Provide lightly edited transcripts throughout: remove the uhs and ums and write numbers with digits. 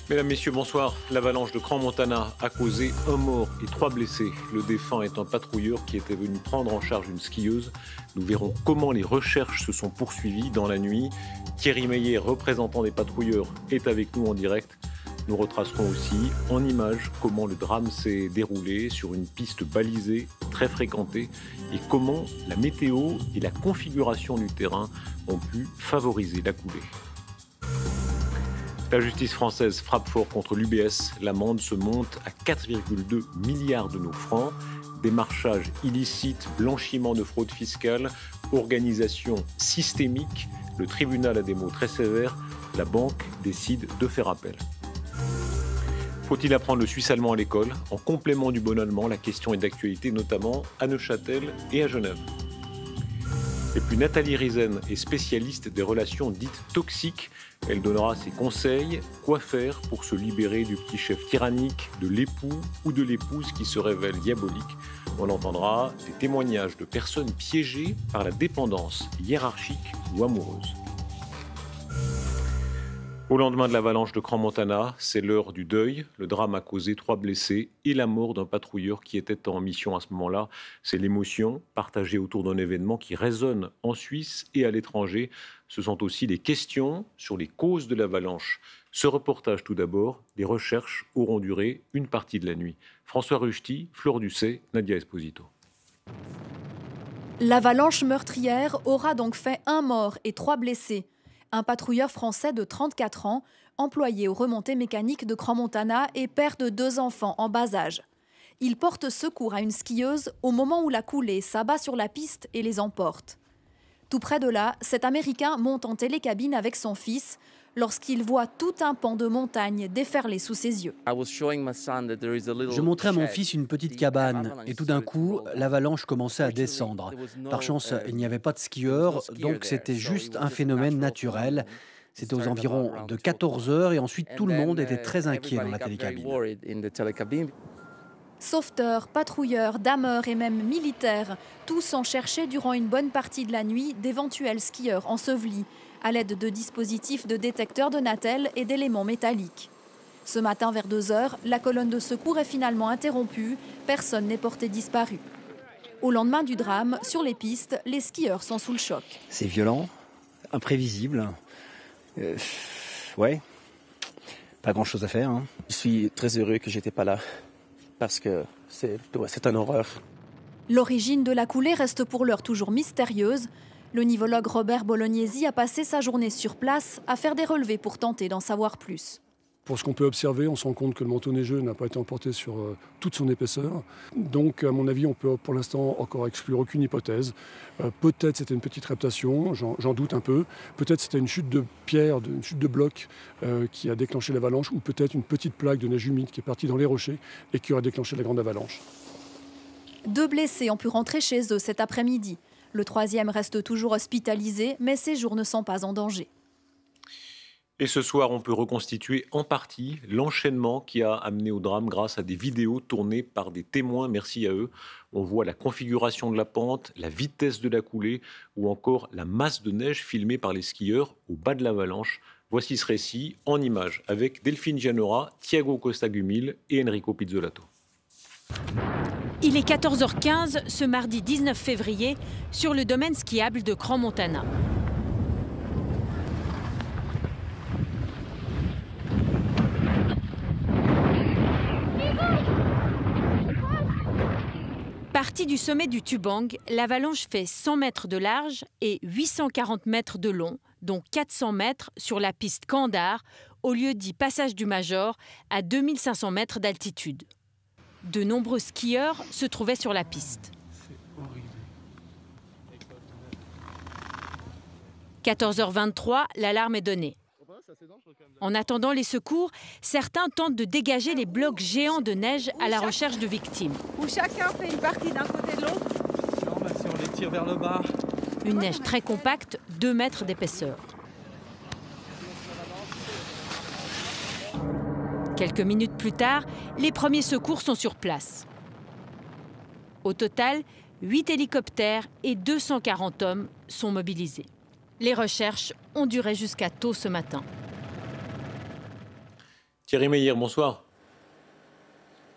Mesdames, Messieurs, bonsoir. L'avalanche de Crans-Montana a causé un mort et 3 blessés. Le défunt est un patrouilleur qui était venu prendre en charge une skieuse. Nous verrons comment les recherches se sont poursuivies dans la nuit. Thierry Meillet, représentant des patrouilleurs, est avec nous en direct. Nous retracerons aussi en images comment le drame s'est déroulé sur une piste balisée, très fréquentée, et comment la météo et la configuration du terrain ont pu favoriser la coulée. La justice française frappe fort contre l'UBS. L'amende se monte à 4,2 milliards de nos francs. Démarchage illicite, blanchiment de fraude fiscale, organisation systémique. Le tribunal a des mots très sévères. La banque décide de faire appel. Faut-il apprendre le suisse allemand à l'école? En complément du bon allemand, la question est d'actualité, notamment à Neuchâtel et à Genève. Et puis Nathalie Riesen est spécialiste des relations dites toxiques. Elle donnera ses conseils, quoi faire pour se libérer du petit chef tyrannique, de l'époux ou de l'épouse qui se révèle diabolique. On entendra des témoignages de personnes piégées par la dépendance hiérarchique ou amoureuse. Au lendemain de l'avalanche de Crans-Montana, c'est l'heure du deuil. Le drame a causé 3 blessés et la mort d'un patrouilleur qui était en mission à ce moment-là. C'est l'émotion partagée autour d'un événement qui résonne en Suisse et à l'étranger. Ce sont aussi des questions sur les causes de l'avalanche. Ce reportage tout d'abord, les recherches auront duré une partie de la nuit. François Ruchti, Flore Ducet, Nadia Esposito. L'avalanche meurtrière aura donc fait 1 mort et 3 blessés. Un patrouilleur français de 34 ans, employé aux remontées mécaniques de Crans-Montana et père de 2 enfants en bas âge. Il porte secours à une skieuse au moment où la coulée s'abat sur la piste et les emporte. Tout près de là, cet Américain monte en télécabine avec son fils lorsqu'il voit tout un pan de montagne déferler sous ses yeux. Je montrais à mon fils une petite cabane et tout d'un coup, l'avalanche commençait à descendre. Par chance, il n'y avait pas de skieurs, donc c'était juste un phénomène naturel. C'était aux environs de 14 heures et ensuite tout le monde était très inquiet dans la télécabine. Sauveteurs, patrouilleurs, dameurs et même militaires, tous ont cherché durant une bonne partie de la nuit d'éventuels skieurs ensevelis, à l'aide de dispositifs de détecteurs de Natel et d'éléments métalliques. Ce matin, vers 2 heures, la colonne de secours est finalement interrompue. Personne n'est porté disparu. Au lendemain du drame, sur les pistes, les skieurs sont sous le choc. C'est violent, imprévisible. Ouais, pas grand-chose à faire. Je suis très heureux que j'étais pas là, parce que c'est une horreur. L'origine de la coulée reste pour l'heure toujours mystérieuse. Le nivologue Robert Bolognesi a passé sa journée sur place à faire des relevés pour tenter d'en savoir plus. Pour ce qu'on peut observer, on se rend compte que le manteau neigeux n'a pas été emporté sur toute son épaisseur. Donc, à mon avis, on peut pour l'instant encore exclure aucune hypothèse. Peut-être c'était une petite reptation, j'en doute un peu. Peut-être c'était une chute de pierre, une chute de bloc qui a déclenché l'avalanche, ou peut-être une petite plaque de neige humide qui est partie dans les rochers et qui aurait déclenché la grande avalanche. 2 blessés ont pu rentrer chez eux cet après-midi. Le 3e reste toujours hospitalisé, mais ses jours ne sont pas en danger. Et ce soir, on peut reconstituer en partie l'enchaînement qui a amené au drame grâce à des vidéos tournées par des témoins, merci à eux. On voit la configuration de la pente, la vitesse de la coulée ou encore la masse de neige filmée par les skieurs au bas de l'avalanche. Voici ce récit en images avec Delphine Gianora, Thiago Costa-Gumil et Enrico Pizzolato. Il est 14h15 ce mardi 19 février sur le domaine skiable de Crans-Montana. Partie du sommet du Tubang, l'avalanche fait 100 mètres de large et 840 mètres de long, dont 400 mètres sur la piste Kandar, au lieu dit passage du Major, à 2500 mètres d'altitude. De nombreux skieurs se trouvaient sur la piste. 14h23, l'alarme est donnée. En attendant les secours, certains tentent de dégager les blocs géants de neige à la recherche de victimes. Où chacun fait une partie d'un côté de l'autre. Si on les tire vers le bas. Une neige très compacte, 2 mètres d'épaisseur. Quelques minutes plus tard, les premiers secours sont sur place. Au total, 8 hélicoptères et 240 hommes sont mobilisés. Les recherches ont duré jusqu'à tôt ce matin. Thierry Meyer, bonsoir.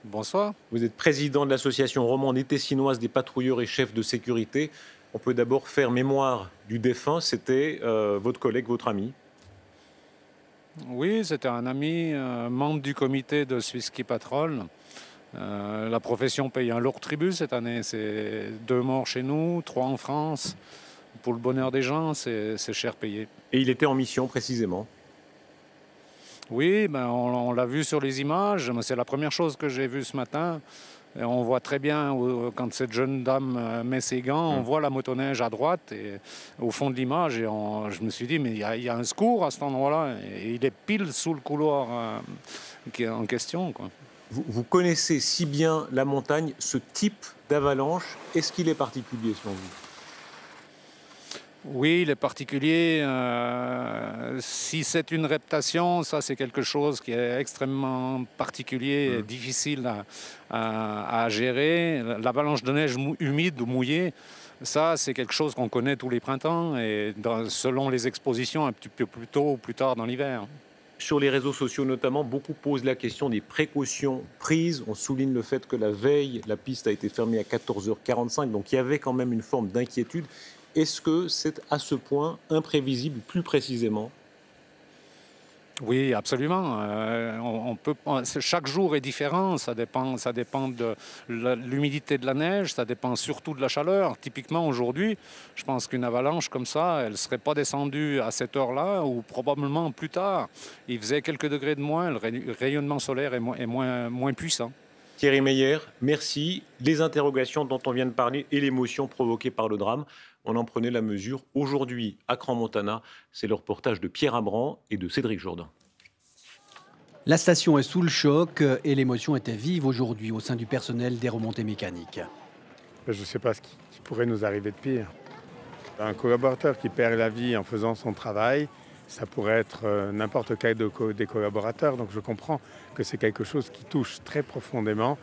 Bonsoir. Vous êtes président de l'association romande et tessinoise des patrouilleurs et chefs de sécurité. On peut d'abord faire mémoire du défunt. C'était votre collègue, votre ami. Oui, c'était un ami, membre du comité de Swiss Ski Patrol. La profession paye un lourd tribut cette année. C'est 2 morts chez nous, 3 en France. Pour le bonheur des gens, c'est cher payé. Et il était en mission précisément? Oui, on l'a vu sur les images. C'est la première chose que j'ai vue ce matin. Et on voit très bien quand cette jeune dame met ses gants, on voit la motoneige à droite et au fond de l'image. Et je me suis dit, mais il y a un secours à cet endroit-là. Et il est pile sous le couloir qui est en question, quoi. Vous connaissez si bien la montagne, ce type d'avalanche. Est-ce qu'il est particulier selon vous? Oui, il est particulier. Si c'est une reptation, ça c'est quelque chose qui est extrêmement particulier et difficile à gérer. L'avalanche de neige humide ou mouillée, ça c'est quelque chose qu'on connaît tous les printemps et selon les expositions un petit peu plus tôt ou plus tard dans l'hiver. Sur les réseaux sociaux notamment, beaucoup posent la question des précautions prises. On souligne le fait que la veille, la piste a été fermée à 14h45, donc il y avait quand même une forme d'inquiétude. Est-ce que c'est à ce point imprévisible, plus précisément? Oui, absolument. Chaque jour est différent. Ça dépend de l'humidité de la neige, ça dépend surtout de la chaleur. Typiquement, aujourd'hui, je pense qu'une avalanche comme ça, elle ne serait pas descendue à cette heure-là ou probablement plus tard. Il faisait quelques degrés de moins, le rayonnement solaire est moins puissant. Thierry Meyer, merci. Les interrogations dont on vient de parler et l'émotion provoquée par le drame, on en prenait la mesure aujourd'hui à Crans-Montana. C'est le reportage de Pierre Abran et de Cédric Jourdain. La station est sous le choc et l'émotion était vive aujourd'hui au sein du personnel des remontées mécaniques. Je ne sais pas ce qui pourrait nous arriver de pire. Un collaborateur qui perd la vie en faisant son travail, ça pourrait être n'importe quel des collaborateurs. Donc je comprends que c'est quelque chose qui touche très profondément.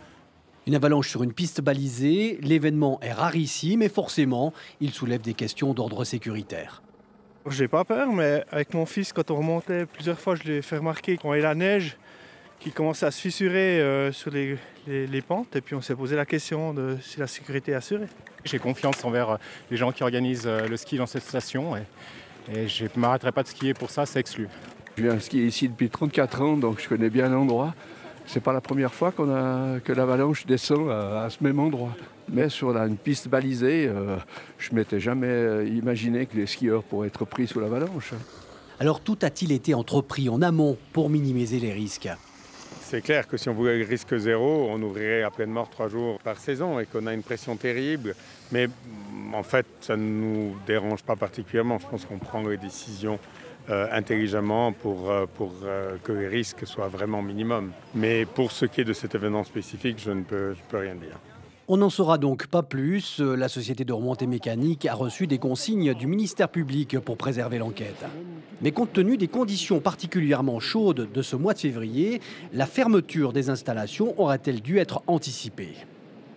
Une avalanche sur une piste balisée, l'événement est rarissime et forcément, il soulève des questions d'ordre sécuritaire. J'ai pas peur, mais avec mon fils, quand on remontait, plusieurs fois je l'ai fait remarquer quand il y a la neige qui commençait à se fissurer sur les pentes, et puis on s'est posé la question de si la sécurité est assurée. J'ai confiance envers les gens qui organisent le ski dans cette station et je ne m'arrêterai pas de skier pour ça, c'est exclu. Je viens skier ici depuis 34 ans, donc je connais bien l'endroit. C'est pas la première fois que l'avalanche descend à ce même endroit. Mais sur une piste balisée, je m'étais jamais imaginé que les skieurs pourraient être pris sous l'avalanche. Alors tout a-t-il été entrepris en amont pour minimiser les risques? C'est clair que si on voulait le risque zéro, on ouvrirait à pleine mort 3 jours par saison et qu'on a une pression terrible. Mais en fait, ça ne nous dérange pas particulièrement. Je pense qu'on prend les décisions intelligemment pour que les risques soient vraiment minimum. Mais pour ce qui est de cet événement spécifique, je ne peux rien dire. On n'en saura donc pas plus. La société de remontée mécanique a reçu des consignes du ministère public pour préserver l'enquête. Mais compte tenu des conditions particulièrement chaudes de ce mois de février, la fermeture des installations aurait-elle dû être anticipée?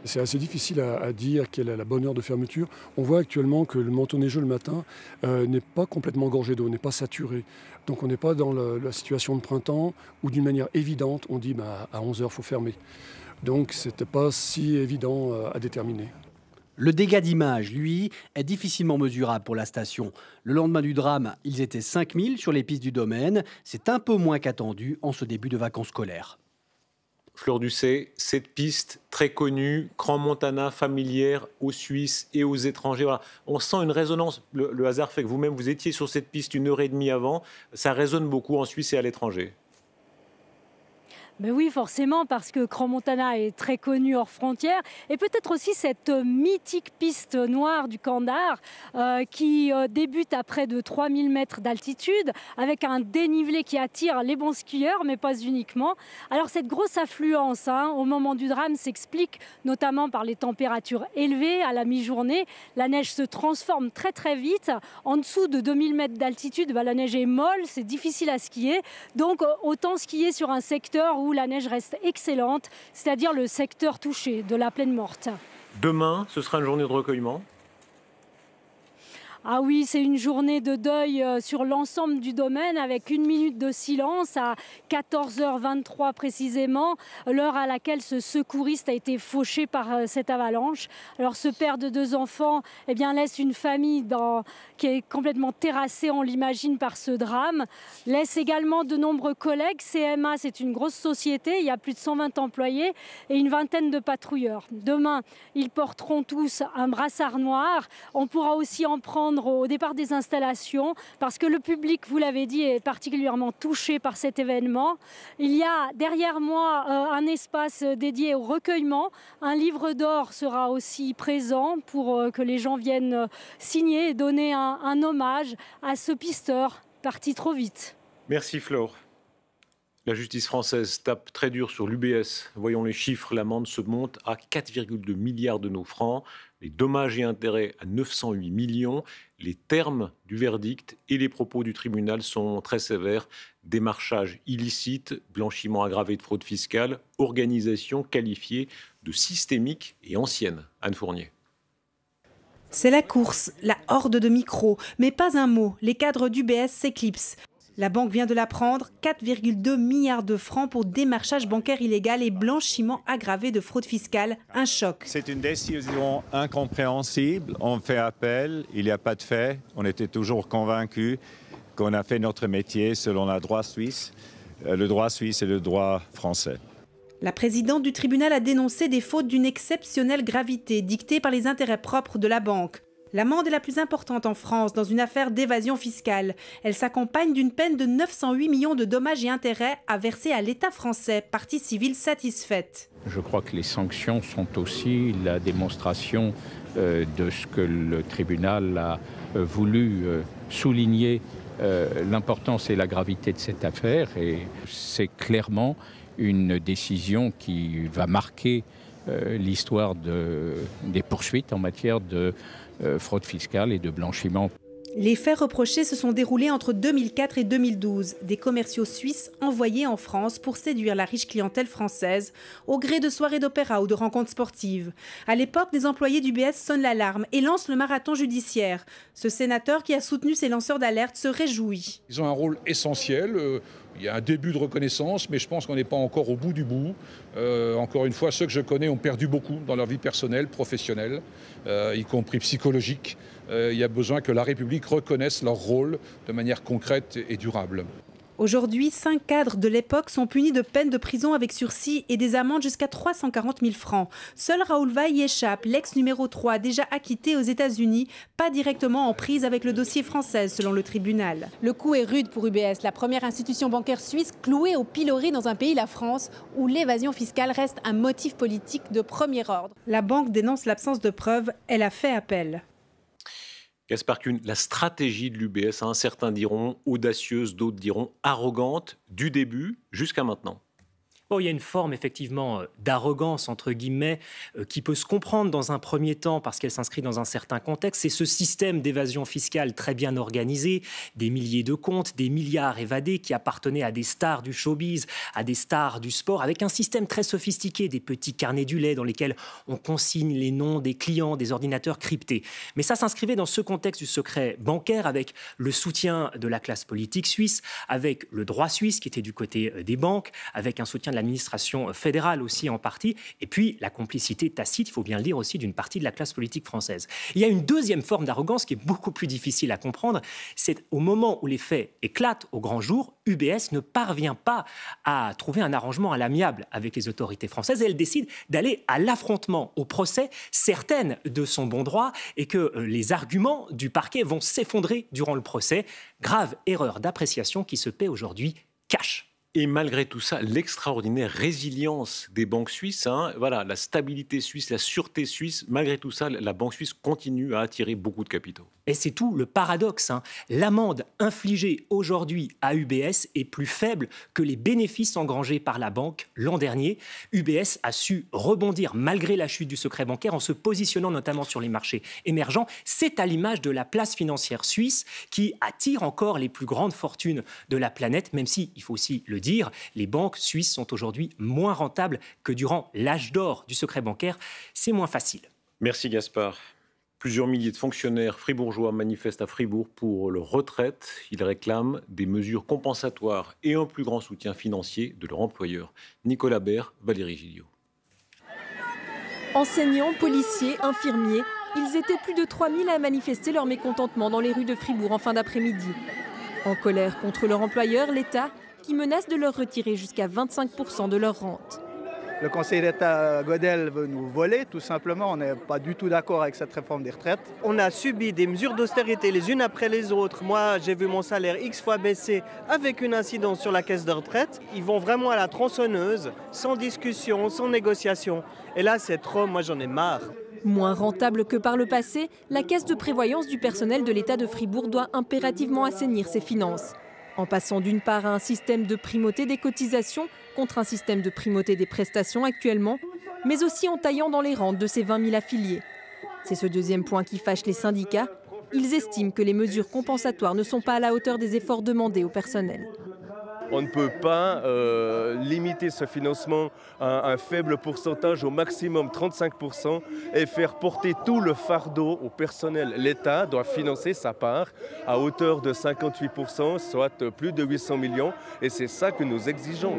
C'est assez difficile à dire quelle est la bonne heure de fermeture. On voit actuellement que le manteau neigeux le matin n'est pas complètement gorgé d'eau, n'est pas saturé. Donc on n'est pas dans la situation de printemps où d'une manière évidente on dit à 11h il faut fermer. Donc ce n'était pas si évident à déterminer. Le dégât d'image, lui, est difficilement mesurable pour la station. Le lendemain du drame, ils étaient 5000 sur les pistes du domaine. C'est un peu moins qu'attendu en ce début de vacances scolaires. Fleur Ducet, cette piste très connue, Crans-Montana, familière aux Suisses et aux étrangers. Voilà. On sent une résonance. Le hasard fait que vous-même, vous étiez sur cette piste 1h30 avant. Ça résonne beaucoup en Suisse et à l'étranger. Mais oui, forcément, parce que Crans-Montana est très connu hors frontières. Et peut-être aussi cette mythique piste noire du Kandar qui débute à près de 3000 mètres d'altitude avec un dénivelé qui attire les bons skieurs, mais pas uniquement. Alors cette grosse affluence au moment du drame s'explique notamment par les températures élevées à la mi-journée. La neige se transforme très très vite. En dessous de 2000 mètres d'altitude, la neige est molle, c'est difficile à skier. Donc autant skier sur un secteur où la neige reste excellente, c'est-à-dire le secteur touché de la plaine morte. Demain, ce sera une journée de recueillement? Ah oui, c'est une journée de deuil sur l'ensemble du domaine avec 1 minute de silence à 14h23 précisément, l'heure à laquelle ce secouriste a été fauché par cette avalanche. Alors ce père de 2 enfants laisse une famille qui est complètement terrassée, on l'imagine, par ce drame. Laisse également de nombreux collègues. CMA, c'est une grosse société, il y a plus de 120 employés et une vingtaine de patrouilleurs. Demain, ils porteront tous un brassard noir. On pourra aussi en prendre au départ des installations parce que le public, vous l'avez dit, est particulièrement touché par cet événement. Il y a derrière moi un espace dédié au recueillement. Un livre d'or sera aussi présent pour que les gens viennent signer et donner un hommage à ce pisteur parti trop vite. Merci Flore. La justice française tape très dur sur l'UBS. Voyons les chiffres, l'amende se monte à 4,2 milliards de nos francs, les dommages et intérêts à 908 millions. Les termes du verdict et les propos du tribunal sont très sévères. Démarchage illicite, blanchiment aggravé de fraude fiscale, organisation qualifiée de systémique et ancienne. Anne Fournier. C'est la course, la horde de micros, mais pas un mot, les cadres d'UBS s'éclipsent. La banque vient de l'apprendre, 4,2 milliards de francs pour démarchage bancaire illégal et blanchiment aggravé de fraude fiscale, un choc. C'est une décision incompréhensible, on fait appel, il n'y a pas de fait, on était toujours convaincus qu'on a fait notre métier selon le droit suisse et le droit français. La présidente du tribunal a dénoncé des fautes d'une exceptionnelle gravité dictées par les intérêts propres de la banque. L'amende est la plus importante en France dans une affaire d'évasion fiscale. Elle s'accompagne d'une peine de 908 millions de dommages et intérêts à verser à l'État français, partie civile satisfaite. Je crois que les sanctions sont aussi la démonstration de ce que le tribunal a voulu souligner, l'importance et la gravité de cette affaire. Et c'est clairement une décision qui va marquer l'histoire des poursuites en matière de fraude fiscale et de blanchiment. Les faits reprochés se sont déroulés entre 2004 et 2012. Des commerciaux suisses envoyés en France pour séduire la riche clientèle française au gré de soirées d'opéra ou de rencontres sportives. À l'époque, des employés d'UBS sonnent l'alarme et lancent le marathon judiciaire. Ce sénateur qui a soutenu ces lanceurs d'alerte se réjouit. Ils ont un rôle essentiel. Il y a un début de reconnaissance, mais je pense qu'on n'est pas encore au bout du bout. Encore une fois, ceux que je connais ont perdu beaucoup dans leur vie personnelle, professionnelle, y compris psychologique. Il y a besoin que la République reconnaisse leur rôle de manière concrète et durable. Aujourd'hui, 5 cadres de l'époque sont punis de peines de prison avec sursis et des amendes jusqu'à 340 000 francs. Seul Raoul Vaille y échappe, l'ex numéro 3, déjà acquitté aux États-Unis, pas directement en prise avec le dossier français, selon le tribunal. Le coup est rude pour UBS, la première institution bancaire suisse clouée au pilori dans un pays, la France, où l'évasion fiscale reste un motif politique de premier ordre. La banque dénonce l'absence de preuves, elle a fait appel. Gaspard Kuhn, la stratégie de l'UBS, certains diront audacieuse, d'autres diront arrogante, du début jusqu'à maintenant. Bon, il y a une forme effectivement d'arrogance, entre guillemets, qui peut se comprendre dans un premier temps parce qu'elle s'inscrit dans un certain contexte. C'est ce système d'évasion fiscale très bien organisé, des milliers de comptes, des milliards évadés qui appartenaient à des stars du showbiz, à des stars du sport, avec un système très sophistiqué, des petits carnets du lait dans lesquels on consigne les noms des clients, des ordinateurs cryptés. Mais ça s'inscrivait dans ce contexte du secret bancaire avec le soutien de la classe politique suisse, avec le droit suisse qui était du côté des banques, avec un soutien de l'administration fédérale aussi en partie, et puis la complicité tacite, il faut bien le dire aussi, d'une partie de la classe politique française. Il y a une deuxième forme d'arrogance qui est beaucoup plus difficile à comprendre, c'est au moment où les faits éclatent au grand jour, UBS ne parvient pas à trouver un arrangement à l'amiable avec les autorités françaises et elle décide d'aller à l'affrontement, au procès, certaine de son bon droit et que les arguments du parquet vont s'effondrer durant le procès. Grave erreur d'appréciation qui se paie aujourd'hui cash. Et malgré tout ça, l'extraordinaire résilience des banques suisses, voilà, la stabilité suisse, la sûreté suisse, malgré tout ça, la banque suisse continue à attirer beaucoup de capitaux. Et c'est tout le paradoxe. L'amende infligée aujourd'hui à UBS est plus faible que les bénéfices engrangés par la banque l'an dernier. UBS a su rebondir malgré la chute du secret bancaire en se positionnant notamment sur les marchés émergents. C'est à l'image de la place financière suisse qui attire encore les plus grandes fortunes de la planète, même si, il faut aussi le dire, les banques suisses sont aujourd'hui moins rentables que durant l'âge d'or du secret bancaire. C'est moins facile. Merci Gaspard. Plusieurs milliers de fonctionnaires fribourgeois manifestent à Fribourg pour leur retraite. Ils réclament des mesures compensatoires et un plus grand soutien financier de leur employeur. Nicolas Baer, Valérie Gilliot. Enseignants, policiers, infirmiers, ils étaient plus de 3000 à manifester leur mécontentement dans les rues de Fribourg en fin d'après-midi. En colère contre leur employeur, l'État, qui menace de leur retirer jusqu'à 25% de leur rente. Le Conseil d'État Godel veut nous voler, tout simplement. On n'est pas du tout d'accord avec cette réforme des retraites. On a subi des mesures d'austérité les unes après les autres. Moi, j'ai vu mon salaire X fois baisser avec une incidence sur la caisse de retraite. Ils vont vraiment à la tronçonneuse, sans discussion, sans négociation. Et là, c'est trop, moi j'en ai marre. Moins rentable que par le passé, la caisse de prévoyance du personnel de l'État de Fribourg doit impérativement assainir ses finances. En passant d'une part à un système de primauté des cotisations contre un système de primauté des prestations actuellement, mais aussi en taillant dans les rentes de ses 20 000 affiliés. C'est ce deuxième point qui fâche les syndicats. Ils estiment que les mesures compensatoires ne sont pas à la hauteur des efforts demandés au personnel. On ne peut pas limiter ce financement à un faible pourcentage, au maximum 35%, et faire porter tout le fardeau au personnel. L'État doit financer sa part à hauteur de 58%, soit plus de 800 millions, et c'est ça que nous exigeons.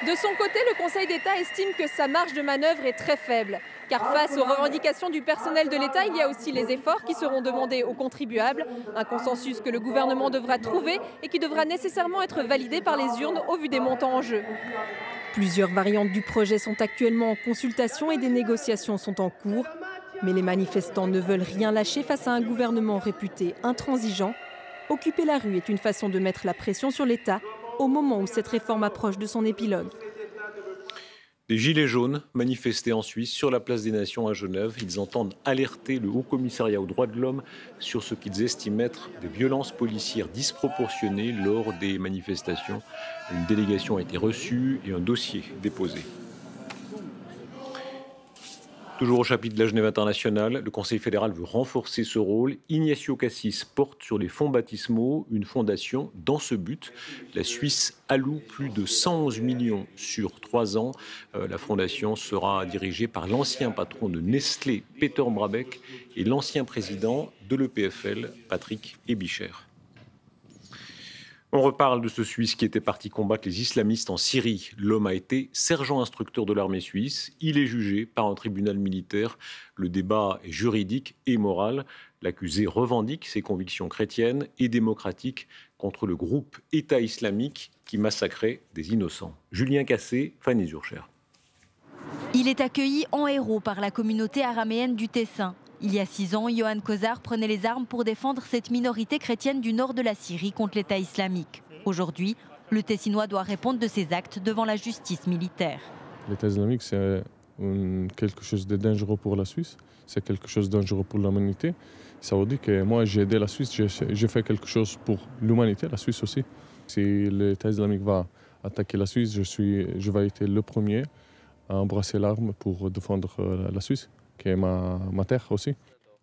De son côté, le Conseil d'État estime que sa marge de manœuvre est très faible. Car face aux revendications du personnel de l'État, il y a aussi les efforts qui seront demandés aux contribuables. Un consensus que le gouvernement devra trouver et qui devra nécessairement être validé par les urnes au vu des montants en jeu. Plusieurs variantes du projet sont actuellement en consultation et des négociations sont en cours. Mais les manifestants ne veulent rien lâcher face à un gouvernement réputé intransigeant. Occuper la rue est une façon de mettre la pression sur l'État au moment où cette réforme approche de son épilogue. Des gilets jaunes manifestaient en Suisse sur la place des Nations à Genève. Ils entendent alerter le Haut Commissariat aux droits de l'homme sur ce qu'ils estiment être des violences policières disproportionnées lors des manifestations. Une délégation a été reçue et un dossier déposé. Toujours au chapitre de la Genève internationale, le Conseil fédéral veut renforcer ce rôle. Ignacio Cassis porte sur les fonds baptismaux une fondation dans ce but. La Suisse alloue plus de 111 millions sur 3 ans. La fondation sera dirigée par l'ancien patron de Nestlé, Peter Brabeck, et l'ancien président de l'EPFL, Patrick Ebicher. On reparle de ce Suisse qui était parti combattre les islamistes en Syrie. L'homme a été sergent instructeur de l'armée suisse. Il est jugé par un tribunal militaire. Le débat est juridique et moral. L'accusé revendique ses convictions chrétiennes et démocratiques contre le groupe État islamique qui massacrait des innocents. Julien Cassé, Fanny Zurcher. Il est accueilli en héros par la communauté araméenne du Tessin. Il y a 6 ans, Johan Kozar prenait les armes pour défendre cette minorité chrétienne du nord de la Syrie contre l'État islamique. Aujourd'hui, le Tessinois doit répondre de ses actes devant la justice militaire. L'État islamique, c'est quelque chose de dangereux pour la Suisse, c'est quelque chose de dangereux pour l'humanité. Ça veut dire que moi, j'ai aidé la Suisse, j'ai fait quelque chose pour l'humanité, la Suisse aussi. Si l'État islamique va attaquer la Suisse, je vais être le premier à embrasser l'arme pour défendre la Suisse, qui est ma terre aussi.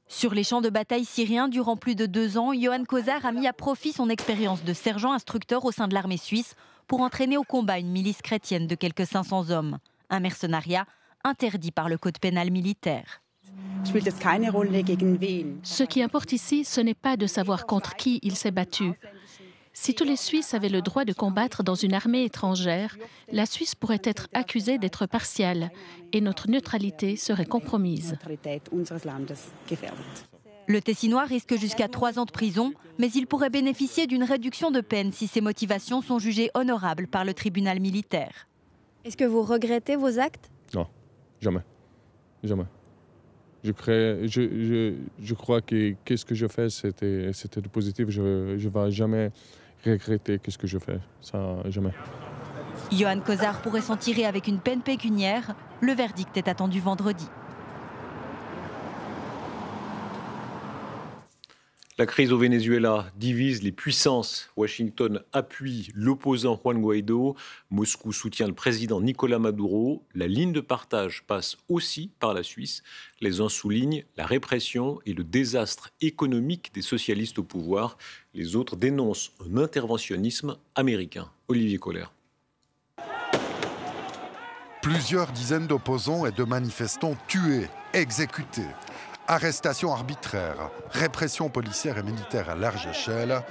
Sur les champs de bataille syriens, durant plus de 2 ans, Johan Kozar a mis à profit son expérience de sergent instructeur au sein de l'armée suisse pour entraîner au combat une milice chrétienne de quelques 500 hommes. Un mercenariat interdit par le code pénal militaire. Ce qui importe ici, ce n'est pas de savoir contre qui il s'est battu. Si tous les Suisses avaient le droit de combattre dans une armée étrangère, la Suisse pourrait être accusée d'être partiale et notre neutralité serait compromise. Le Tessinois risque jusqu'à 3 ans de prison, mais il pourrait bénéficier d'une réduction de peine si ses motivations sont jugées honorables par le tribunal militaire. Est-ce que vous regrettez vos actes? Non, jamais. Jamais. Je crois que ce que je fais, c'était du positif. Je ne vais jamais regretter ce que je fais. Ça, jamais. Johan Kozar pourrait s'en tirer avec une peine pécuniaire. Le verdict est attendu vendredi. La crise au Venezuela divise les puissances. Washington appuie l'opposant Juan Guaido. Moscou soutient le président Nicolás Maduro. La ligne de partage passe aussi par la Suisse. Les uns soulignent la répression et le désastre économique des socialistes au pouvoir. Les autres dénoncent un interventionnisme américain. Olivier Kohler. Plusieurs dizaines d'opposants et de manifestants tués, exécutés. Arrestations arbitraires, répression policière et militaire à large échelle,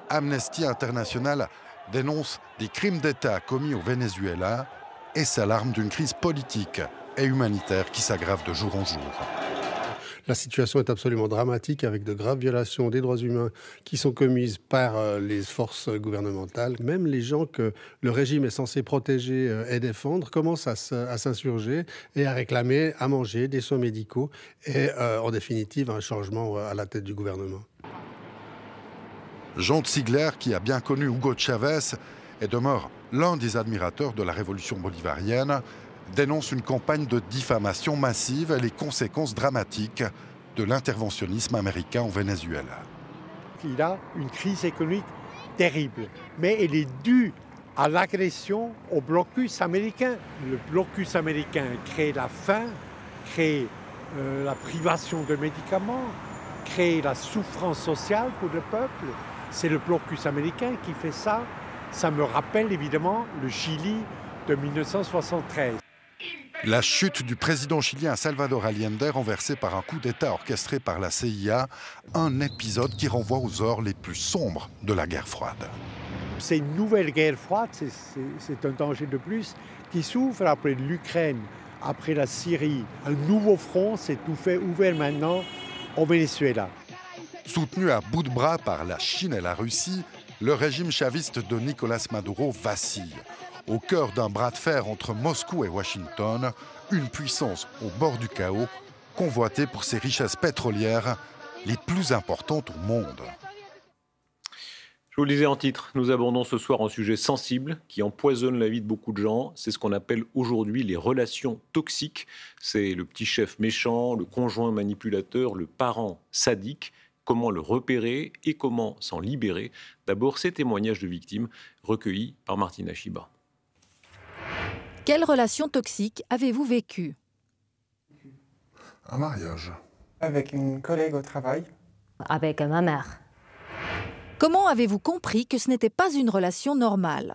Amnesty International dénonce des crimes d'État commis au Venezuela et s'alarme d'une crise politique et humanitaire qui s'aggrave de jour en jour. La situation est absolument dramatique avec de graves violations des droits humains qui sont commises par les forces gouvernementales. Même les gens que le régime est censé protéger et défendre commencent à s'insurger et à réclamer à manger, des soins médicaux et en définitive un changement à la tête du gouvernement. Jean de Sigler, qui a bien connu Hugo Chavez et demeure l'un des admirateurs de la révolution bolivarienne, dénonce une campagne de diffamation massive et les conséquences dramatiques de l'interventionnisme américain au Venezuela. Il a une crise économique terrible, mais elle est due à l'agression au blocus américain. Le blocus américain crée la faim, crée la privation de médicaments, crée la souffrance sociale pour le peuple. C'est le blocus américain qui fait ça. Ça me rappelle évidemment le Chili de 1973. La chute du président chilien Salvador Allende renversée par un coup d'État orchestré par la CIA, un épisode qui renvoie aux heures les plus sombres de la guerre froide. C'est une nouvelle guerre froide, c'est un danger de plus qui s'ouvre après l'Ukraine, après la Syrie. Un nouveau front s'est ouvert maintenant au Venezuela. Soutenu à bout de bras par la Chine et la Russie, le régime chaviste de Nicolás Maduro vacille. Au cœur d'un bras de fer entre Moscou et Washington, une puissance au bord du chaos, convoitée pour ses richesses pétrolières les plus importantes au monde. Je vous le disais en titre, nous abordons ce soir un sujet sensible qui empoisonne la vie de beaucoup de gens. C'est ce qu'on appelle aujourd'hui les relations toxiques. C'est le petit chef méchant, le conjoint manipulateur, le parent sadique. Comment le repérer et comment s'en libérer? D'abord, ces témoignages de victimes recueillis par Martina Chiba. Quelle relation toxique avez-vous vécue? Un mariage. Avec une collègue au travail. Avec ma mère. Comment avez-vous compris que ce n'était pas une relation normale?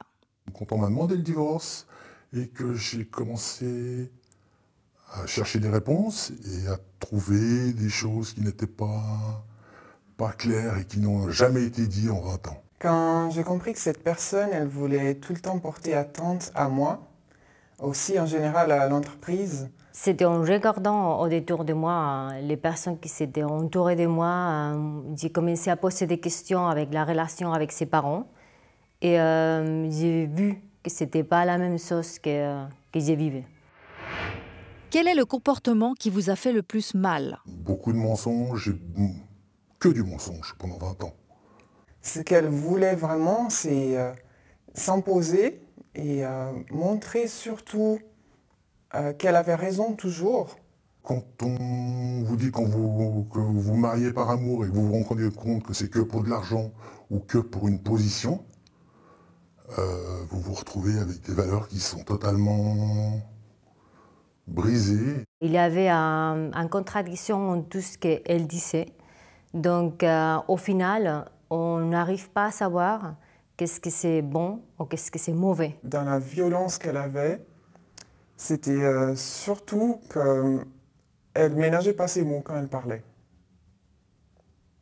Quand on m'a demandé le divorce et que j'ai commencé à chercher des réponses et à trouver des choses qui n'étaient pas claires et qui n'ont jamais été dites en 20 ans. Quand j'ai compris que cette personne, elle voulait tout le temps porter atteinte à moi, aussi en général à l'entreprise. C'était en regardant au détour de moi les personnes qui s'étaient entourées de moi. J'ai commencé à poser des questions avec la relation avec ses parents. Et j'ai vu que ce n'était pas la même chose que j'ai vécu. Quel est le comportement qui vous a fait le plus mal? Beaucoup de mensonges, que du mensonge pendant 20 ans. Ce qu'elle voulait vraiment, c'est s'imposer et montrer surtout qu'elle avait raison toujours. Quand on vous dit que vous vous mariez par amour et que vous vous rendez compte que c'est que pour de l'argent ou que pour une position, vous vous retrouvez avec des valeurs qui sont totalement brisées. Il y avait une contradiction en tout ce qu'elle disait. Donc au final, on n'arrive pas à savoir qu'est-ce que c'est bon ou qu'est-ce que c'est mauvais. Dans la violence qu'elle avait, c'était surtout qu'elle ne ménageait pas ses mots quand elle parlait.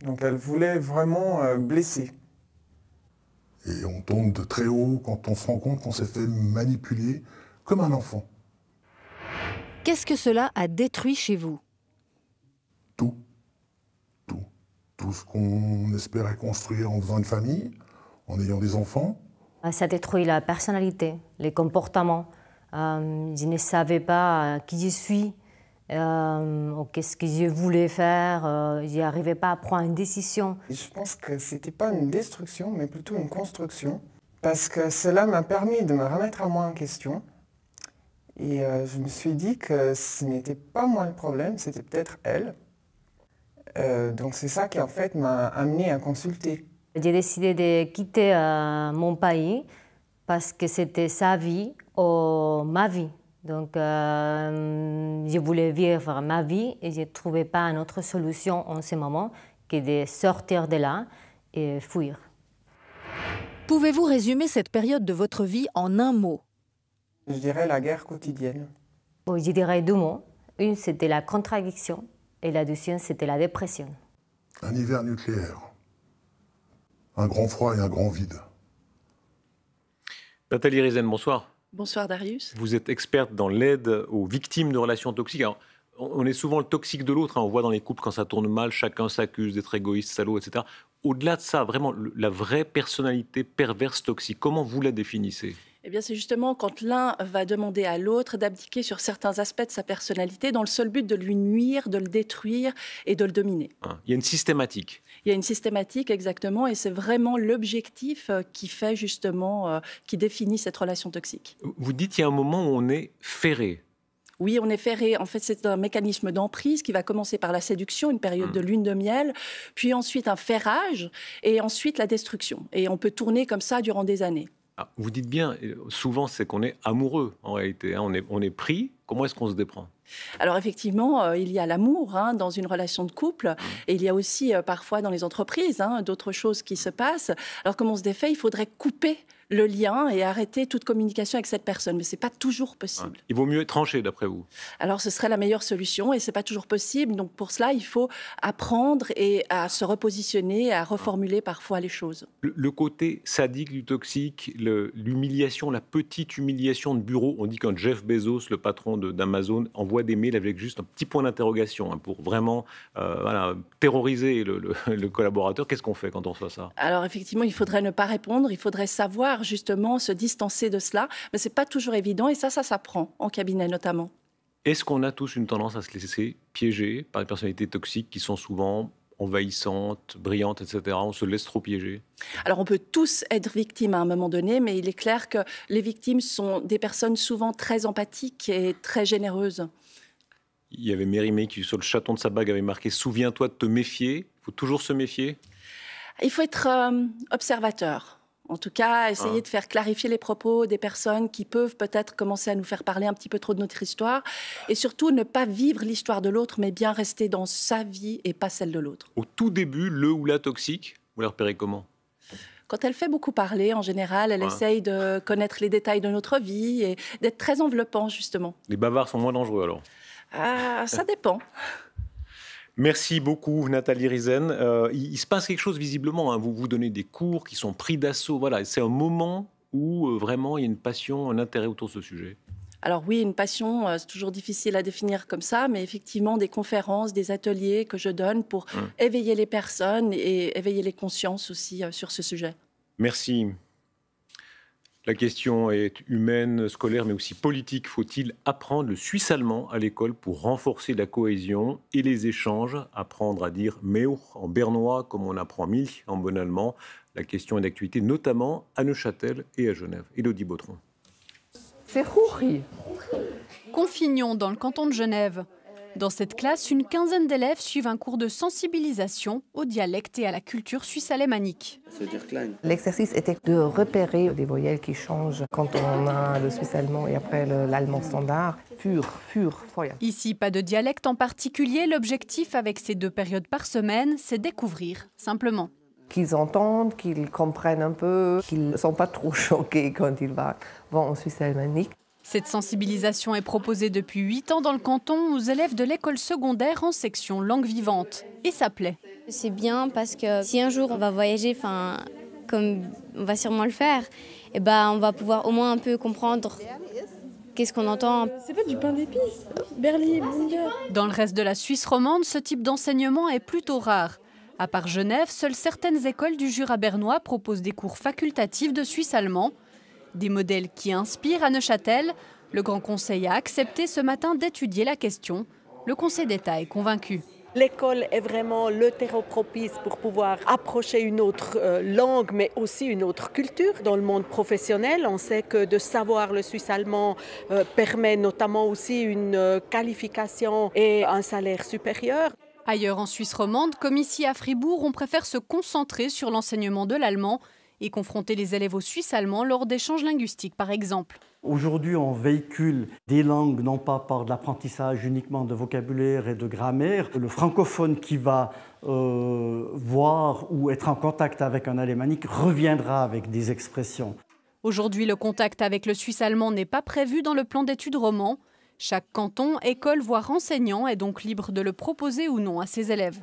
Donc elle voulait vraiment blesser. Et on tombe de très haut quand on se rend compte qu'on s'est fait manipuler comme un enfant. Qu'est-ce que cela a détruit chez vous? Tout. Tout ce qu'on espérait construire en faisant une famille, en ayant des enfants. Ça détruit la personnalité, les comportements. Je ne savais pas qui je suis, ou qu'est-ce que je voulais faire. Je n'arrivais pas à prendre une décision. Je pense que ce n'était pas une destruction, mais plutôt une construction. Parce que cela m'a permis de me remettre à moi en question. Et je me suis dit que ce n'était pas moi le problème, c'était peut-être elle. Donc c'est ça qui en fait m'a amené à consulter. J'ai décidé de quitter mon pays parce que c'était sa vie ou ma vie. Donc je voulais vivre ma vie et je ne trouvais pas une autre solution en ce moment que de sortir de là et fuir. Pouvez-vous résumer cette période de votre vie en un mot? Je dirais la guerre quotidienne. Bon, je dirais 2 mots. Une, c'était la contradiction. Et la deuxième, c'était la dépression. Un hiver nucléaire. Un grand froid et un grand vide. Nathalie Riesen, bonsoir. Bonsoir Darius. Vous êtes experte dans l'aide aux victimes de relations toxiques. Alors, on est souvent le toxique de l'autre. On voit dans les couples quand ça tourne mal, chacun s'accuse d'être égoïste, salaud, etc. Au-delà de ça, vraiment, la vraie personnalité perverse toxique, comment vous la définissez ? Eh bien, c'est justement quand l'un va demander à l'autre d'abdiquer sur certains aspects de sa personnalité dans le seul but de lui nuire, de le détruire et de le dominer. Il y a une systématique. Il y a une systématique, exactement, et c'est vraiment l'objectif qui fait justement, qui définit cette relation toxique. Vous dites qu'il y a un moment où on est ferré. Oui, on est ferré. En fait, c'est un mécanisme d'emprise qui va commencer par la séduction, une période de lune de miel, puis ensuite un ferrage, et ensuite la destruction. Et on peut tourner comme ça durant des années. Ah, vous dites bien, souvent c'est qu'on est amoureux en réalité, hein, on est pris. Comment est-ce qu'on se déprend ? Alors effectivement, il y a l'amour dans une relation de couple et il y a aussi parfois dans les entreprises d'autres choses qui se passent. Alors comment on se défait ? Il faudrait couper le lien et arrêter toute communication avec cette personne. Mais ce n'est pas toujours possible. Il vaut mieux trancher d'après vous ? Alors ce serait la meilleure solution et ce n'est pas toujours possible. Donc pour cela, il faut apprendre et à se repositionner, à reformuler parfois les choses. Le côté sadique du toxique, l'humiliation, la petite humiliation de bureau. On dit quand Jeff Bezos, le patron d'Amazon, envoie des mails avec juste un petit point d'interrogation pour vraiment terroriser le collaborateur. Qu'est-ce qu'on fait quand on reçoit ça ? Alors effectivement, il faudrait ne pas répondre, il faudrait savoir justement se distancer de cela, mais ce n'est pas toujours évident et ça s'apprend en cabinet notamment. Est-ce qu'on a tous une tendance à se laisser piéger par des personnalités toxiques qui sont souvent envahissantes, brillantes, etc. On se laisse trop piéger ? Alors on peut tous être victimes à un moment donné, mais il est clair que les victimes sont des personnes souvent très empathiques et très généreuses. Il y avait Mérimée qui, sur le chaton de sa bague, avait marqué « Souviens-toi de te méfier ». Il faut toujours se méfier ? Il faut être observateur. En tout cas, essayer de faire clarifier les propos des personnes qui peuvent peut-être commencer à nous faire parler un petit peu trop de notre histoire. Et surtout, ne pas vivre l'histoire de l'autre, mais bien rester dans sa vie et pas celle de l'autre. Au tout début, le ou la toxique, vous la repérez comment ? Quand elle fait beaucoup parler, en général, elle essaye de connaître les détails de notre vie et d'être très enveloppant, justement. Les bavards sont moins dangereux, alors ? Ça dépend. Merci beaucoup, Nathalie Riesen. Il se passe quelque chose visiblement. Vous vous donnez des cours qui sont pris d'assaut. Voilà, c'est un moment où vraiment il y a une passion, un intérêt autour de ce sujet. Alors oui, une passion, c'est toujours difficile à définir comme ça, mais effectivement des conférences, des ateliers que je donne pour éveiller les personnes et éveiller les consciences aussi sur ce sujet. Merci. La question est humaine, scolaire, mais aussi politique. Faut-il apprendre le suisse allemand à l'école pour renforcer la cohésion et les échanges ? Apprendre à dire « meur » en bernois, comme on apprend « milch » en bon allemand. La question est d'actualité, notamment à Neuchâtel et à Genève. Élodie Bautron. C'est Roury. Confignon, dans le canton de Genève. Dans cette classe, une quinzaine d'élèves suivent un cours de sensibilisation au dialecte et à la culture suisse-alémanique. L'exercice était de repérer des voyelles qui changent quand on a le suisse allemand et après l'allemand standard. Feuer. Ici, pas de dialecte en particulier. L'objectif avec ces 2 périodes par semaine, c'est découvrir, simplement. Qu'ils entendent, qu'ils comprennent un peu, qu'ils ne sont pas trop choqués quand ils vont en suisse alémanique. Cette sensibilisation est proposée depuis 8 ans dans le canton aux élèves de l'école secondaire en section langue vivante. Et ça plaît. C'est bien parce que si un jour on va voyager, comme on va sûrement le faire, on va pouvoir au moins un peu comprendre qu'est-ce qu'on entend. C'est pas du pain d'épices, Berli, Bunger. Dans le reste de la Suisse romande, ce type d'enseignement est plutôt rare. À part Genève, seules certaines écoles du Jura bernois proposent des cours facultatifs de suisse allemand. Des modèles qui inspirent à Neuchâtel. Le Grand Conseil a accepté ce matin d'étudier la question. Le Conseil d'État est convaincu. L'école est vraiment le terreau propice pour pouvoir approcher une autre langue, mais aussi une autre culture. Dans le monde professionnel, on sait que de savoir le suisse allemand permet notamment aussi une qualification et un salaire supérieur. Ailleurs en Suisse romande, comme ici à Fribourg, on préfère se concentrer sur l'enseignement de l'allemand et confronter les élèves au suisse allemand lors d'échanges linguistiques, par exemple. Aujourd'hui, on véhicule des langues, non pas par de l'apprentissage uniquement de vocabulaire et de grammaire. Le francophone qui va voir ou être en contact avec un alémanique reviendra avec des expressions. Aujourd'hui, le contact avec le suisse allemand n'est pas prévu dans le plan d'études roman. Chaque canton, école, voire enseignant est donc libre de le proposer ou non à ses élèves.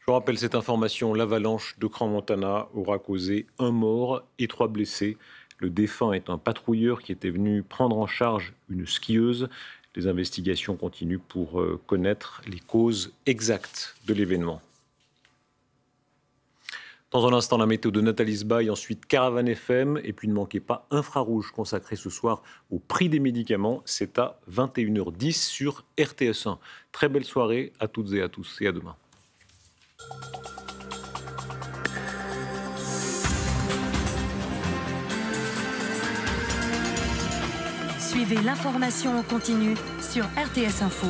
Je vous rappelle cette information, l'avalanche de Crans-Montana aura causé 1 mort et 3 blessés. Le défunt est un patrouilleur qui était venu prendre en charge une skieuse. Les investigations continuent pour connaître les causes exactes de l'événement. Dans un instant, la météo de Nathalie Sbaille, ensuite Caravane FM, et puis ne manquez pas Infrarouge consacré ce soir au prix des médicaments. C'est à 21h10 sur RTS1. Très belle soirée à toutes et à tous et à demain. Suivez l'information en continu sur RTS Info.